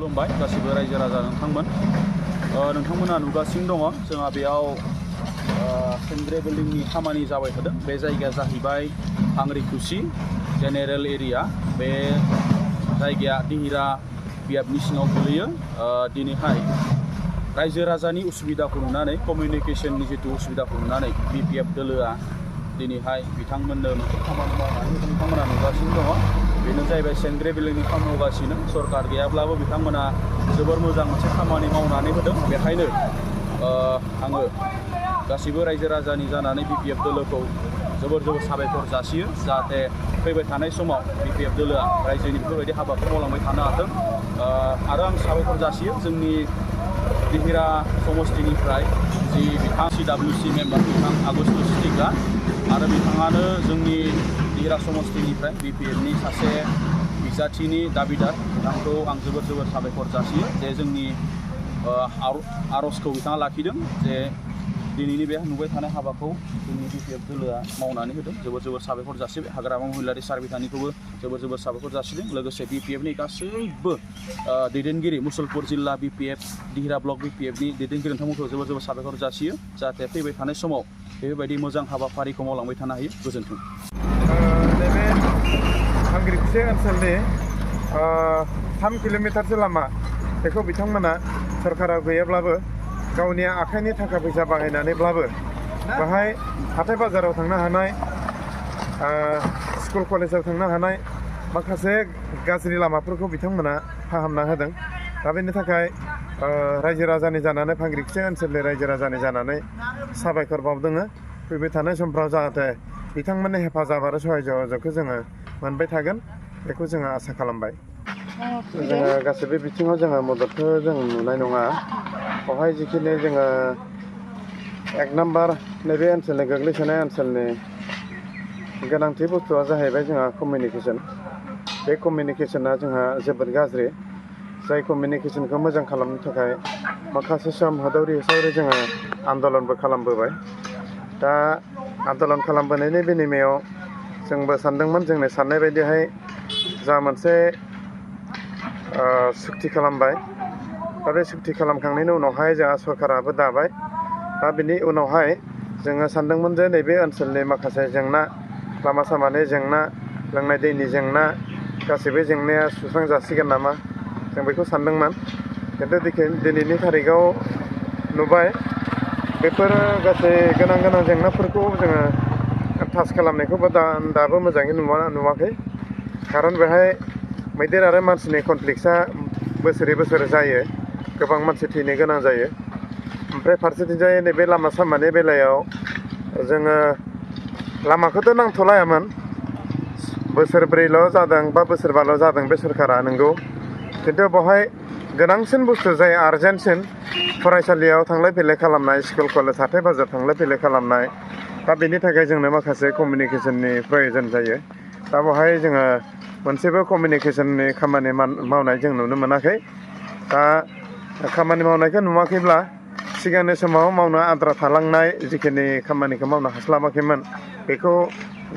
खुलुमबाय गासिबो रायजो राजा नोंथांमोन नोंथांमोना नुगासिनो दङ जोंहा बेयाव सेंग्रे बिल्डिंनि खामानि जाबाय थादों बे जायगाया जाहैबाय आंग्रिखुसि जेनेरेल एरिया बे जायगाया दिहिरा बियाबनि सिङाव गोलैयो दिनैहाय रायजो राजानि उसुबिदाखौ नुनानै कमिउनिकेशननि जितु उसुबिदाखौ नुनानै बिपिएफ दोलोआ दिनैहाय बिथांमोननो मोनसे खामानि मावनानै बिथांमोना नुगासिनो दङ बेनो जाहैबाय सेंग्रे बिल्डिंनि खामानि मावगासिनो सरकार गैयाब्लाबो बिथांमोना जोबोर मोजां मोनसे खामानि मावनानै होदों बेखायनो आङो गासिबो रायजो राजानि जानानै बिपिएफ दोलोखौ जोबोर साबायखर जासियो जाहाथे फैबाय थानाय समाव बिपिएफ दोलोआ रायजोनि बेफोरबायदि हाबाखौ मावलांबाय थानो हाथों आरो आं साबायखर जासियो जोंनि दिहिरा समष्टिनिफ्राय जि बिथां CWC मेम्बार बिथां आगुस्त सिटिग्रा आरो बिथाङानो जोंनि दिहिरा समष्टिनिफ्राय बिपिएफनि सासे बिजाथिनि दाबिदार बिथांखौ आं जोबोर साबायखर जासियो जे जोंनि आर'जखौ बिथाङा लाखिदों जे दिनैनि बे नुबाय थानाय हाबाखौ जोंनि बिपिएफ दोलोआ मावनानै होदों जोबोर साबायखर जासिबाय हाग्रामा महिलारि सार बिथांनिखौबो जोबोर साबायखर जासिदों लोगोसे बिपिएफनि गासैबो दैदेनगिरि मुसलपुर जिल्ला बिपिएफ दिहिरा ब्लक बिपिएफनि दैदेनगिरि नोंथांमोनखौ जोबोर साबायखर जासियो जाहाथे फैबाय थानाय समाव बेफोरबायदि मोजां हाबाफारिखौ मावलांबाय थानो हायो गोजोन्थों। नैबे आंग्रिखुसि ओनसोलनि 3 किल'मिटारसो लामा बेखौ बिथांमोना सरकारा गैयाब्लाबो गावनि आखाइनि थाखा फैसा बाहायनानैब्लाबो बाहाय हाथाय बाजाराव थांनो हानाय स्कुल कलेजाव थांनो हानाय माखासे गाज्रि लामाफोरखौ बिथांमोना फाहामना होदों दा बेनि थाखाय रायजो राजानि जानानै आंग्रिखुसि ओनसोलनि रायजो राजानि जानानै साबायखर बावदों फैबाय थानाय समफ्राव जाहाथे बिथांमोननि हेफाजाब आरो सहयोगखौ जोङो मोनबाय थागोन बेखौ जोङो आसा खालामबाय जोङो गासैबो बिथिङाव जोङो मददखौ जों नुनाय नङा बेवहाय जिखिनि जोङो 1 नाम्बार नैबे ओनसोलनि गोग्लैसोनाय ओनसोलनि गोनांथि बुस्थुआ जाहैबाय जोंहा कमिउनिकेशन बे कमिउनिकेशना जोंहा जोबोद गाज्रि जाय कमिउनिकेशनखौ मोजां खालामनो थाखाय माखासे सम होदावरि जोङो आन्दलनबो खालामबोबाय दा आन्दलन खालामबोनायनि बिनिमयाव जोंबो सानदोंमोन जोंनि साननाय बायदिहाय जा मोनसे सुक्ति खालामबाय दा बे सुक्ति खालामखांनायनि उनावहाय जोंहा सरकाराबो दाबाय दा बिनि उनावहाय जोङो सानदोंमोन जे नैबे ओनसोलनि माखासे जेंना लामा सामानि जेंना लोंनाय दैनि जेंना गासैबो जेंनाया सुस्रांजासिगोन नामा जों बेखौ सानदोंमोन खिन्थु दिनैनि थारिखआव नुबाय बेफोर गासै गोनां जेंनाफोरखौ जोङो टाच खालामनायखौबो दाबो मोजाङै नुवाखै खारन बेहाय मैदेर आरो मानसिनि कनफ्लिक्टआ बोसोरै जायो गोबां मानसि थैनो गोनां जायो ओमफ्राय फारसेथिंजाय नैबे लामा सामानि बेलायाव जोङो लामाखौथ' नांथ'लायामोन बोसोरब्रैल' जादों बा बोसोरबाल' जादों बे सरकारा नंगौ खिन्थु बेवहाय गोनांसिन बुस्थु जाय आर्जेन्टसिन फरायसालियाव थांलाय फैलाय खालामनाय स्कुल कलेज हाथाय बाजार थांलाय फैलाय खालामनाय दा बेनि थाखाय जोंनो माखासे कमिउनिकेशननि प्रयजन जायो दा बेवहाय जोङो मोनसेबो कमिउनिकेशननि खामानि मावनाय जों नुनो मोनाखै दा खामानि मावनायखौ नुवाखैब्ला सिगांनि समाव मावनो आद्रा थालांनाय जिखिनि खामानिखौ मावनो हास्लाबाखैमोन बेखौ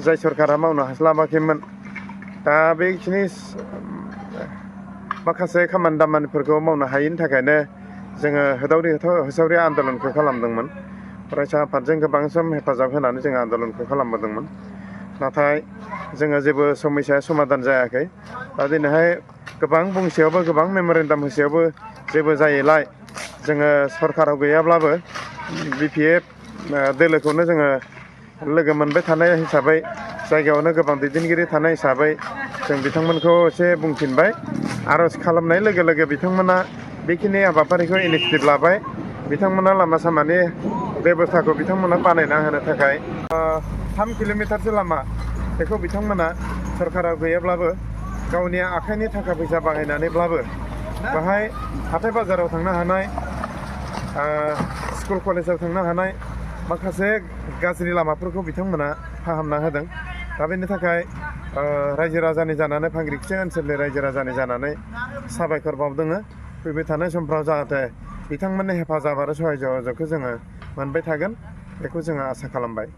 जाय सरकारा मावनो हास्लाबाखैमोन दा बेखिनि माखासे खामानि दामानिफोरखौ मावनो हायैनि थाखायनो जोङो होसावरि आन्दलनखौ खालामदोंमोन फरायसा आफादजों गोबां सम हेफाजाब होनानै जोङो आन्दलनखौ खालामबोदोंमोन नाथाय जोङो जेबो समस्या समाधान जायाखै दा दिनैहाय गोबां बुंसेयावबो गोबां मेम'रेन्डाम होसेयावबो जेबो जायैलाय जोङो सरकाराव गैयाब्लाबो बिपिएफ दोलोखौनो जोङो लोगो मोनबाय थानाय हिसाबै जायगायावनो गोबां दैदेनगिरि थानाय हिसाबै जों बिथांमोनखौ एसे बुंफिनबाय आर'ज खालामनाय लोगो लोगो बिथांमोना बेखिनि हाबाफारिखौ इनिसियेटिभ लाबाय बिथांमोना लामा सामानि बेब'स्थाखौ बिथांमोना बानायना होनो थाखाय 3 किल'मिटारसो लामा बेखौ बिथांमोना सरकारा गैयाब्लाबो गावनि आखाइनि थाखा फैसा बाहायनानैब्लाबो बाहाय हाथाय बाजाराव थांनो हानाय स्कुल कलेजाव थांनो हानाय माखासे गाज्रि लामाफोरखौ बिथांमोना फाहामना होदों दा बेनि थाखाय रायजो राजानि जानानै आंग्रिखुसि ओनसोलनि रायजो राजानि जानानै साबायखर बावदों फैबाय थानाय समफ्राव जाहाथे बिथांमोननि हेफाजाब आरो सहयोगखौ जोङो मोनबाय थागोन बेखौ जोङो आसा खालामबाय।